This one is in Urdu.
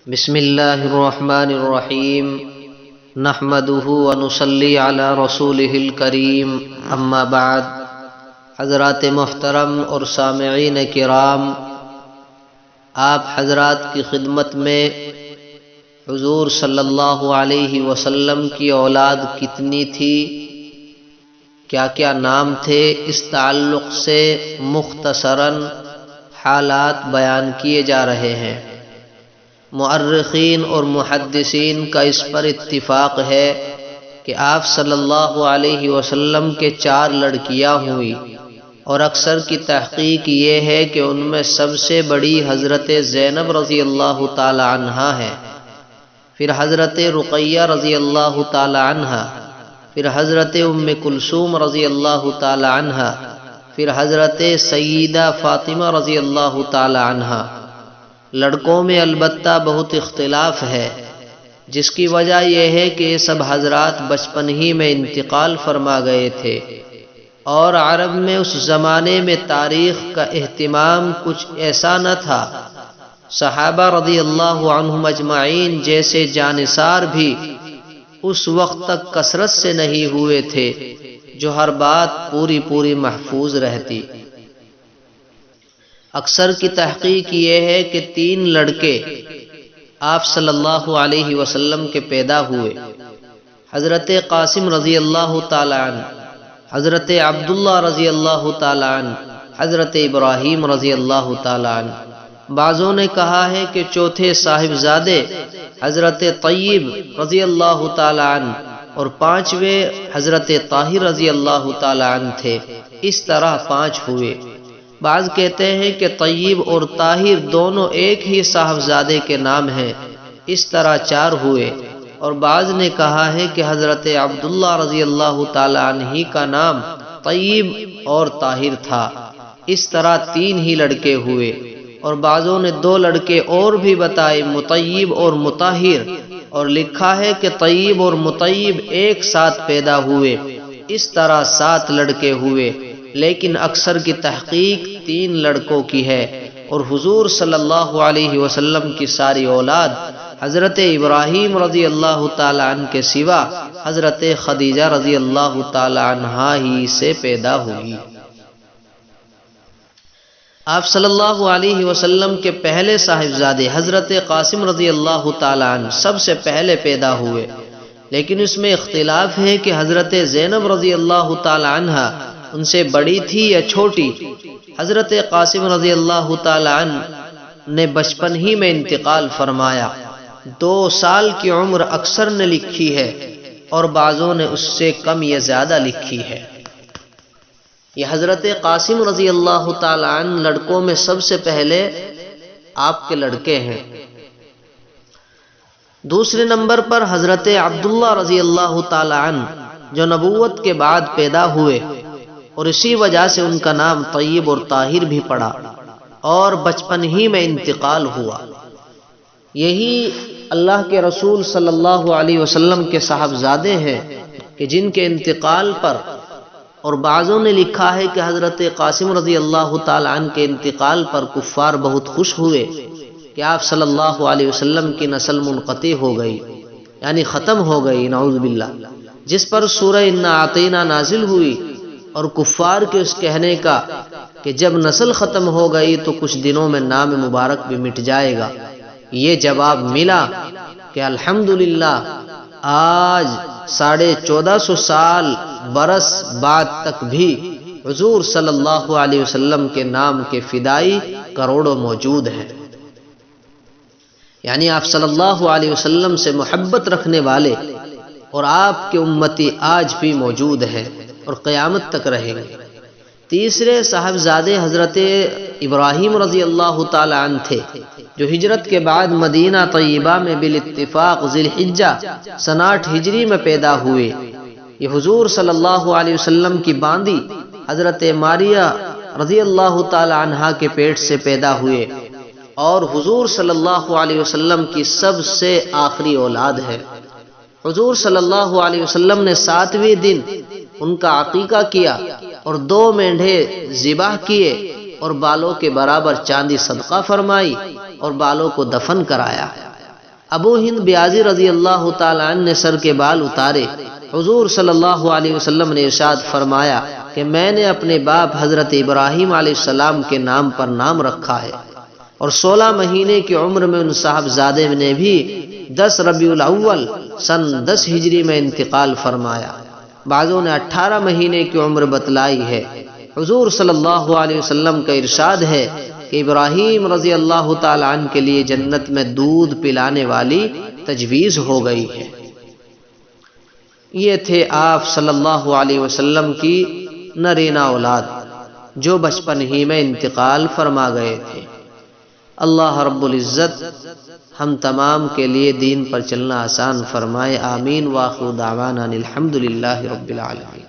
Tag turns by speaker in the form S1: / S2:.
S1: بسم اللہ الرحمن الرحیم نحمده ونصلی علی رسولہ الکریم اما بعد۔ حضرات محترم اور سامعین کرام، آپ حضرات کی خدمت میں حضور صلی اللہ علیہ وسلم کی اولاد کتنی تھی، کیا کیا نام تھے، اس تعلق سے مختصراً حالات بیان کیے جا رہے ہیں۔ مؤرخین اور محدثین کا اس پر اتفاق ہے کہ آپ صلی اللہ علیہ وسلم کے 4 لڑکیاں ہوئی، اور اکثر کی تحقیق یہ ہے کہ ان میں سب سے بڑی حضرت زینب رضی اللہ تعالی عنہا ہے، پھر حضرت رقیہ رضی اللہ تعالی عنہا، پھر حضرت ام کلثوم رضی اللہ تعالی عنہا، پھر حضرت سیدہ فاطمہ رضی اللہ تعالی عنہا۔ لڑکوں میں البتہ بہت اختلاف ہے، جس کی وجہ یہ ہے کہ یہ سب حضرات بچپن ہی میں انتقال فرما گئے تھے، اور عرب میں اس زمانے میں تاریخ کا اہتمام کچھ ایسا نہ تھا۔ صحابہ رضی اللہ عنہم اجمعین جیسے جانثار بھی اس وقت تک کثرت سے نہیں ہوئے تھے جو ہر بات پوری محفوظ رہتی۔ اکثر کی تحقیق یہ ہے کہ 3 لڑکے آپ صلی اللہ علیہ وسلم کے پیدا ہوئے، حضرت قاسم رضی اللہ تعالی عنہ، حضرت عبداللہ رضی اللہ تعالی عنہ، حضرت ابراہیم رضی اللہ تعالی عنہ۔ بعضوں نے کہا ہے کہ چوتھے صاحبزادے حضرت طیب رضی اللہ تعالی عنہ اور 5ویں حضرت طاہر رضی اللہ تعالی عنہ تھے، اس طرح 5 ہوئے۔ بعض کہتے ہیں کہ طیب اور طاہر دونوں ایک ہی صاحبزادے کے نام ہیں، اس طرح 4 ہوئے، اور بعض نے کہا ہے کہ حضرت عبداللہ رضی اللہ تعالی عنہ کا نام طیب اور طاہر تھا، اس طرح 3 ہی لڑکے ہوئے، اور بعضوں نے 2 لڑکے اور بھی بتائے، مطیب اور مطہر، اور لکھا ہے کہ طیب اور مطیب ایک ساتھ پیدا ہوئے، اس طرح 7 لڑکے ہوئے، لیکن اکثر کی تحقیق 3 لڑکوں کی ہے، اور حضور صلی اللہ علیہ وسلم کی ساری اولاد حضرت ابراہیم رضی اللہ تعالی عنہ کے سوا حضرت خدیجہ رضی اللہ تعالی عنہا ہی سے پیدا ہوئی۔ آپ صلی اللہ علیہ وسلم کے پہلے صاحبزادے حضرت قاسم رضی اللہ تعالی عنہ سب سے پہلے پیدا ہوئے، لیکن اس میں اختلاف ہے کہ حضرت زینب رضی اللہ تعالی عنہ ان سے بڑی تھی یا چھوٹی۔ حضرت قاسم رضی اللہ تعالی عنہ نے بچپن ہی میں انتقال فرمایا، 2 سال کی عمر اکثر نے لکھی ہے، اور بعضوں نے اس سے کم یا زیادہ لکھی ہے۔ یہ حضرت قاسم رضی اللہ تعالی عنہ لڑکوں میں سب سے پہلے آپ کے لڑکے ہیں۔ دوسرے نمبر پر حضرت عبداللہ رضی اللہ تعالی عنہ جو نبوت کے بعد پیدا ہوئے، اور اسی وجہ سے ان کا نام طیب اور طاہر بھی پڑا، اور بچپن ہی میں انتقال ہوا۔ یہی اللہ کے رسول صلی اللہ علیہ وسلم کے صاحبزادے ہیں کہ جن کے انتقال پر، اور بعضوں نے لکھا ہے کہ حضرت قاسم رضی اللہ تعالی عنہ کے انتقال پر کفار بہت خوش ہوئے کہ آپ صلی اللہ علیہ وسلم کی نسل منقطع ہو گئی، یعنی ختم ہو گئی، نعوذ باللہ، جس پر سورہ انا اعطینہ نازل ہوئی، اور کفار کے اس کہنے کا کہ جب نسل ختم ہو گئی تو کچھ دنوں میں نام مبارک بھی مٹ جائے گا، یہ جواب ملا کہ الحمدللہ آج 1450 سال برس بعد تک بھی حضور صلی اللہ علیہ وسلم کے نام کے فدائی کروڑوں موجود ہیں، یعنی آپ صلی اللہ علیہ وسلم سے محبت رکھنے والے اور آپ کے امتی آج بھی موجود ہیں اور قیامت تک رہیں گے۔ تیسرے صاحبزادے حضرت ابراہیم رضی اللہ تعالی عنہ تھے، جو ہجرت کے بعد مدینہ طیبہ میں بالاتفاق ذی الحجہ 68 ہجری میں پیدا ہوئے۔ یہ حضور صلی اللہ علیہ وسلم کی باندی حضرت ماریہ رضی اللہ تعالی عنہا کے پیٹ سے پیدا ہوئے، اور حضور صلی اللہ علیہ وسلم کی سب سے آخری اولاد ہے۔ حضور صلی اللہ علیہ وسلم نے 7ویں دن ان کا عقیقہ کیا، اور 2 مینڈھے ذبح کیے، اور بالوں کے برابر چاندی صدقہ فرمائی، اور بالوں کو دفن کرایا۔ ابو ہند بیازی رضی اللہ تعالی عنہ نے سر کے بال اتارے۔ حضور صلی اللہ علیہ وسلم نے ارشاد فرمایا کہ میں نے اپنے باپ حضرت ابراہیم علیہ السلام کے نام پر نام رکھا ہے، اور 16 مہینے کی عمر میں ان صاحبزادے نے بھی 10 ربیع الاول سن 10 ہجری میں انتقال فرمایا۔ بعضوں نے 18 مہینے کی عمر بتلائی ہے۔ حضور صلی اللہ علیہ وسلم کا ارشاد ہے کہ ابراہیم رضی اللہ تعالی عنہ کے لیے جنت میں دودھ پلانے والی تجویز ہو گئی ہے۔ یہ تھے آپ صلی اللہ علیہ وسلم کی نرینہ اولاد جو بچپن ہی میں انتقال فرما گئے تھے۔ اللہ رب العزت ہم تمام کے لیے دین پر چلنا آسان فرمائے، آمین۔ وآخر دعوانا الحمد للہ رب العالمین۔